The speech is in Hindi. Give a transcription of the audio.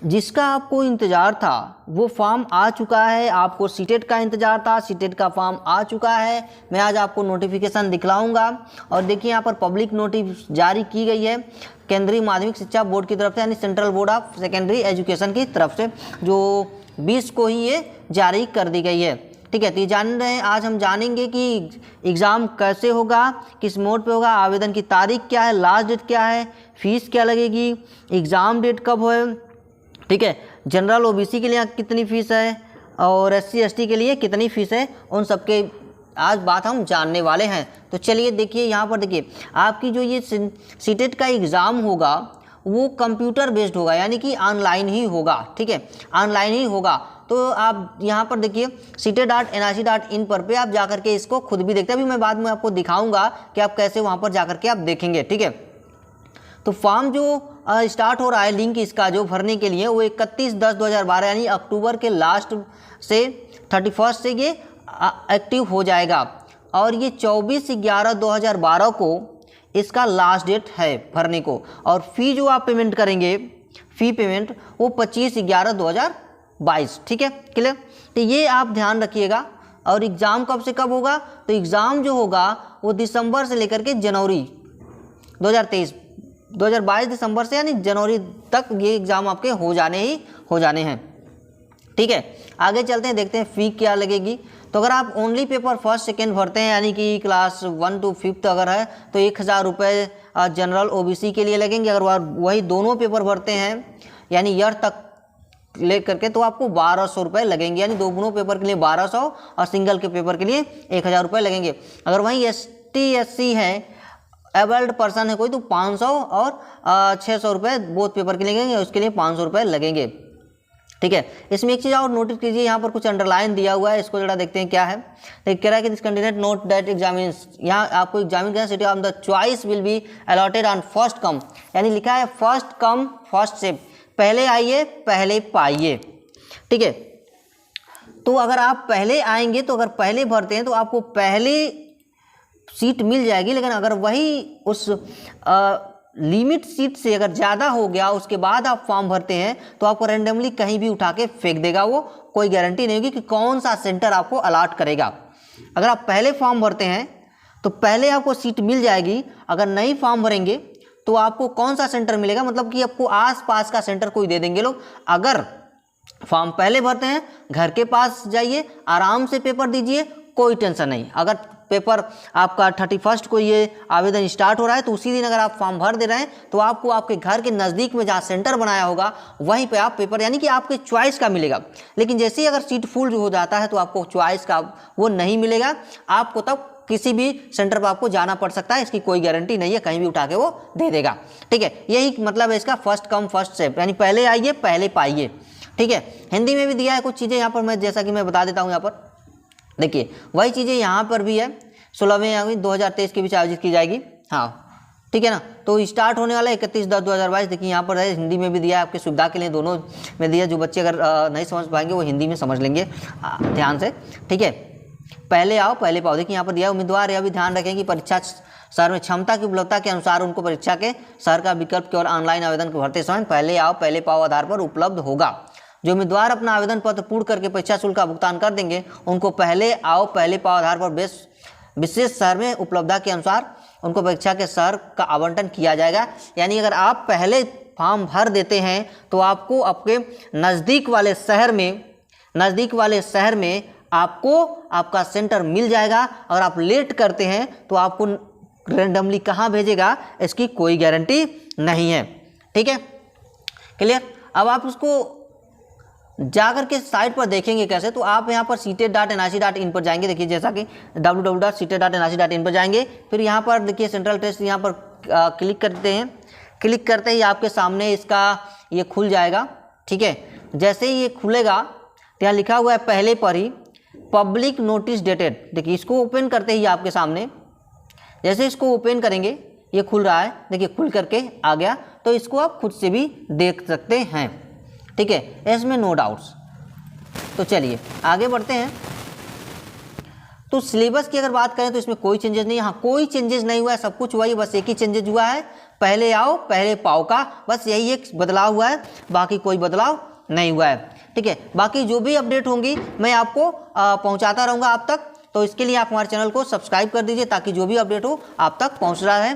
जिसका आपको इंतज़ार था वो फॉर्म आ चुका है, आपको सीटेट का इंतज़ार था, सीटेट का फॉर्म आ चुका है। मैं आज आपको नोटिफिकेशन दिखलाऊंगा। और देखिए यहाँ पर पब्लिक नोटिस जारी की गई है केंद्रीय माध्यमिक शिक्षा बोर्ड की तरफ से, यानी central board of secondary education की तरफ से, जो 20 को ही ये जारी कर दी गई है। ठीक है, तो ये जान रहे हैं, आज हम जानेंगे कि एग्ज़ाम कैसे होगा, किस मोड पे होगा, आवेदन की तारीख क्या है, लास्ट डेट क्या है, फीस क्या लगेगी, एग्ज़ाम डेट कब है। ठीक है, जनरल ओबीसी के लिए कितनी फ़ीस है और एससी एसटी के लिए कितनी फ़ीस है, उन सब के आज बात हम जानने वाले हैं। तो चलिए देखिए, यहाँ पर देखिए आपकी जो ये सीटेट का एग्ज़ाम होगा वो कंप्यूटर बेस्ड होगा, यानी कि ऑनलाइन ही होगा। ठीक है, ऑनलाइन ही होगा। तो आप यहाँ पर देखिए CTET.NIC.in पर आप जाकर के इसको खुद भी देखते हैं। अभी मैं बाद में आपको दिखाऊंगा कि आप कैसे वहाँ पर जाकर के आप देखेंगे। ठीक है, तो फॉर्म जो स्टार्ट हो रहा है, लिंक इसका जो भरने के लिए, वो 31/10/2012 यानी अक्टूबर के लास्ट से 31 से ये एक्टिव हो जाएगा। और ये 24/11/2012 को इसका लास्ट डेट है भरने को। और फ़ी जो आप पेमेंट करेंगे, फ़ी पेमेंट वो 25/11/2022। ठीक है, क्लियर। तो ये आप ध्यान रखिएगा। और एग्ज़ाम कब से कब होगा, तो एग्ज़ाम जो होगा वो दिसंबर से लेकर के जनवरी 2022 दिसंबर से यानी जनवरी तक ये एग्ज़ाम आपके हो जाने हैं। ठीक है, आगे चलते हैं, देखते हैं फ़ी क्या लगेगी। तो अगर आप ओनली पेपर फर्स्ट सेकेंड भरते हैं, यानी कि क्लास 1 to 5 अगर है, तो 1000 रुपये जनरल ओबीसी के लिए लगेंगे। अगर वही दोनों पेपर भरते हैं यानी ईयर तक ले करके, तो आपको 1200 रुपये लगेंगे, यानी दोनों पेपर के लिए 1200 और सिंगल के पेपर के लिए 1000 रुपये लगेंगे। अगर वहीं ST SC है, एबल्ड पर्सन है कोई, तो 500 और 600 रुपये बोथ पेपर के लगेंगे, उसके लिए 500 रुपये लगेंगे। ठीक है, इसमें एक चीज़ और नोटिस कीजिए, यहाँ पर कुछ अंडरलाइन दिया हुआ है, इसको जरा देखते हैं क्या है। तो कह रहा है कि this candidate note that examines, यहाँ आपको examine city of the choice will be allotted on first come, यानी लिखा है फर्स्ट कम फर्स्ट सेव, पहले आइए पहले पाइए। ठीक है, तो अगर आप पहले आएंगे, तो अगर पहले भरते हैं तो आपको पहले सीट मिल जाएगी। लेकिन अगर वही उस लिमिट सीट से अगर ज़्यादा हो गया, उसके बाद आप फॉर्म भरते हैं, तो आपको रैंडमली कहीं भी उठा के फेंक देगा, वो कोई गारंटी नहीं होगी कि कौन सा सेंटर आपको अलॉट करेगा। अगर आप पहले फॉर्म भरते हैं तो पहले आपको सीट मिल जाएगी। अगर नहीं फॉर्म भरेंगे तो आपको कौन सा सेंटर मिलेगा, मतलब कि आपको आस पास का सेंटर कोई दे देंगे लोग। अगर फॉर्म पहले भरते हैं, घर के पास जाइए, आराम से पेपर दीजिए, कोई टेंशन नहीं। अगर पेपर आपका 31 को ये आवेदन स्टार्ट हो रहा है, तो उसी दिन अगर आप फॉर्म भर दे रहे हैं, तो आपको आपके घर के नज़दीक में जहाँ सेंटर बनाया होगा वहीं पे आप पेपर, यानी कि आपके चॉइस का मिलेगा। लेकिन जैसे ही अगर सीट फुल जो हो जाता है, तो आपको चॉइस का वो नहीं मिलेगा, आपको तब किसी भी सेंटर पर आपको जाना पड़ सकता है। इसकी कोई गारंटी नहीं है, कहीं भी उठा के वो दे देगा। ठीक है, यही मतलब है इसका फर्स्ट कम फर्स्ट सर्व, यानी पहले आइए पहले पाइए। ठीक है, हिंदी में भी दिया है कुछ चीज़ें यहाँ पर, मैं जैसा कि मैं बता देता हूँ। यहाँ पर देखिए वही चीज़ें यहाँ पर भी है, 16वें अगस्त 2023 के बीच आयोजित की जाएगी। हाँ, ठीक है ना। तो स्टार्ट होने वाला है 31/10/2022। देखिए यहाँ पर है, हिंदी में भी दिया है, आपके सुविधा के लिए दोनों में दिया। जो बच्चे अगर नहीं समझ पाएंगे वो हिंदी में समझ लेंगे ध्यान से। ठीक है, पहले आओ पहले पाओ। देखिए यहाँ पर दिया, उम्मीदवार यह भी ध्यान रखें कि परीक्षा शहर में क्षमता की उपलब्धता के अनुसार उनको परीक्षा के शहर का विकल्प केवल ऑनलाइन आवेदन भरते समय पहले आओ पहले पाओ आधार पर उपलब्ध होगा। जो उम्मीदवार अपना आवेदन पत्र पूर्ण करके परीक्षा शुल्क का भुगतान कर देंगे, उनको पहले आओ पहले पाओ आधार पर विशेष शहर में उपलब्धता के अनुसार उनको परीक्षा के शहर का आवंटन किया जाएगा। यानी अगर आप पहले फॉर्म भर देते हैं, तो आपको आपके नज़दीक वाले शहर में आपको आपका सेंटर मिल जाएगा। अगर आप लेट करते हैं तो आपको रैंडमली कहाँ भेजेगा, इसकी कोई गारंटी नहीं है। ठीक है, क्लियर। अब आप उसको जाकर के साइट पर देखेंगे कैसे, तो आप यहाँ पर CTET.NIC.in पर जाएंगे। देखिए जैसा कि www.CTET.NIC.in पर जाएंगे, फिर यहाँ पर देखिए सेंट्रल टेस्ट यहाँ पर क्लिक करते हैं। क्लिक करते ही आपके सामने इसका ये खुल जाएगा। ठीक है, जैसे ही ये खुलेगा तो यहाँ लिखा हुआ है पहले पर ही पब्लिक नोटिस डेटेड। देखिए इसको ओपन करते ही आपके सामने, जैसे इसको ओपन करेंगे ये खुल रहा है, देखिए खुल करके आ गया। तो इसको आप खुद से भी देख सकते हैं। ठीक है, इसमें नो डाउट्स। तो चलिए आगे बढ़ते हैं। तो सिलेबस की अगर बात करें तो इसमें कोई चेंजेस नहीं, हाँ कोई चेंजेस नहीं हुआ है, सब कुछ वही, बस एक ही चेंजेस हुआ है, पहले आओ पहले पाओ का, बस यही एक बदलाव हुआ है, बाकी कोई बदलाव नहीं हुआ है। ठीक है, बाकी जो भी अपडेट होंगी मैं आपको पहुंचाता रहूँगा आप तक। तो इसके लिए आप हमारे चैनल को सब्सक्राइब कर दीजिए ताकि जो भी अपडेट हो आप तक पहुंच रहा है।